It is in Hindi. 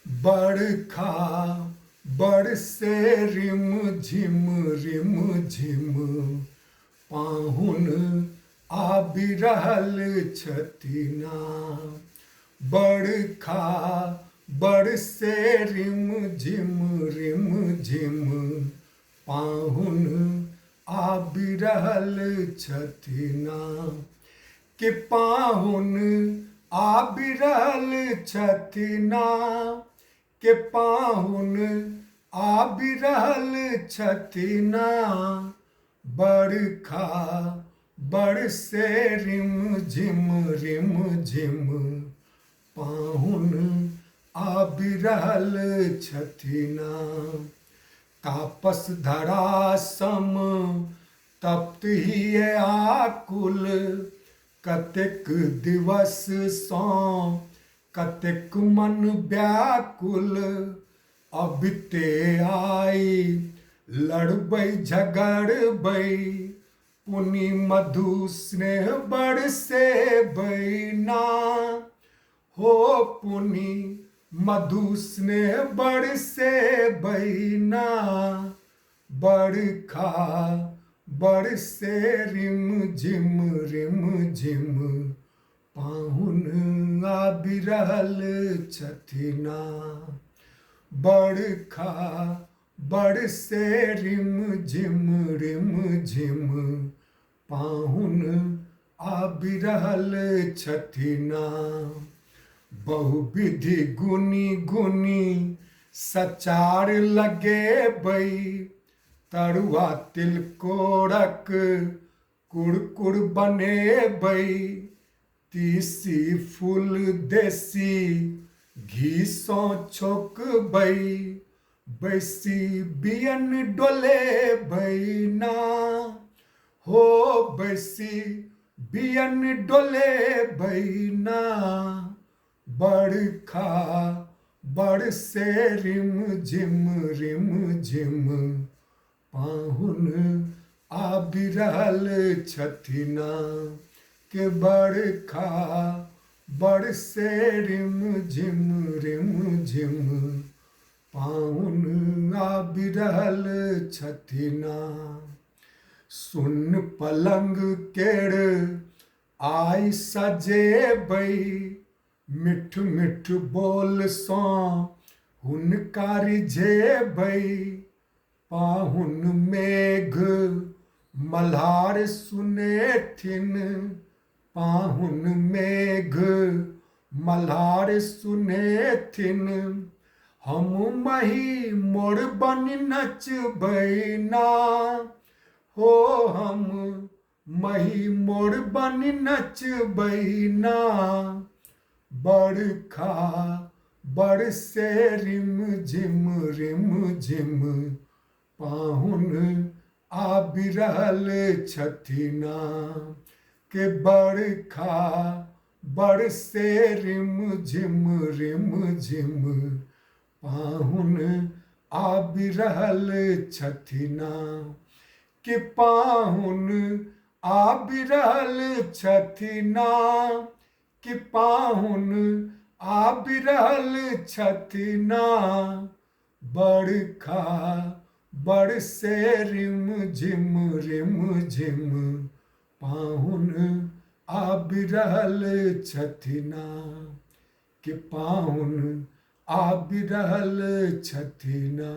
बरखा बरसे रिम झिम पाहुन आबि रहल छथिना। बरखा बरसे रिम झिम पाहुन आबि रहल छथिना। कि पाहुन आबि रहल छथिना। के पाहुन आबि रहल छथिना। बरखा बरसे रिम झिम पाहुन आबि रहल छथिना। तापस धरा सम तप्त हिय आकुल कतेक दिवस सँ कतेक मन व्याकुल। अबिते आई लड़बै झगड़बै पुनि मधु स्नेह बरसेबै ना। हो पुनि मधु स्नेह बरसेबै ना। बरखा बरसे रिम झिम पाहुन आबि रहल छथिना। बरखा बरसे रिम झिम पाहुन आबि रहल छथिना। बहुविधि गुनी सचार लगेबै तरुआ तिलकोरक कुरकुर बनेबै। तीसी फूल देसी घी सँ छौंकबै बैसी बियन डोलेबै ना। हो बैसी बियन डोलेबै ना। बरखा बरसे रिम झिम पाहुन आबि रहल छथिना। के बरखा बरसे रिम झिम पाहुन आबि रहल छथिना। सुन पलंग केर आइ सजेबै मिठ बोल सँ हुनका रिझेबै। पाहुन मेघ मल्हार सुनेथिन पाहुन मेघ मल्हार सुनेथिन। हम मही मोर बनि नचबै ना। हो हम मही मोर बनि नचबै ना। बरखा बरसे रिम झिम पाहुन आबि रहल छथिना। के बरखा बरसे रिम झिम पाहुन आबि रहल छथिना। कि पाहुन आबि रहल छथिना। कि पाहुन आबि रहल छथिना। बरखा बरसे रिम झिम पाहुन आबि रहल छथिना। कि पाहुन आबि रहल छथिना।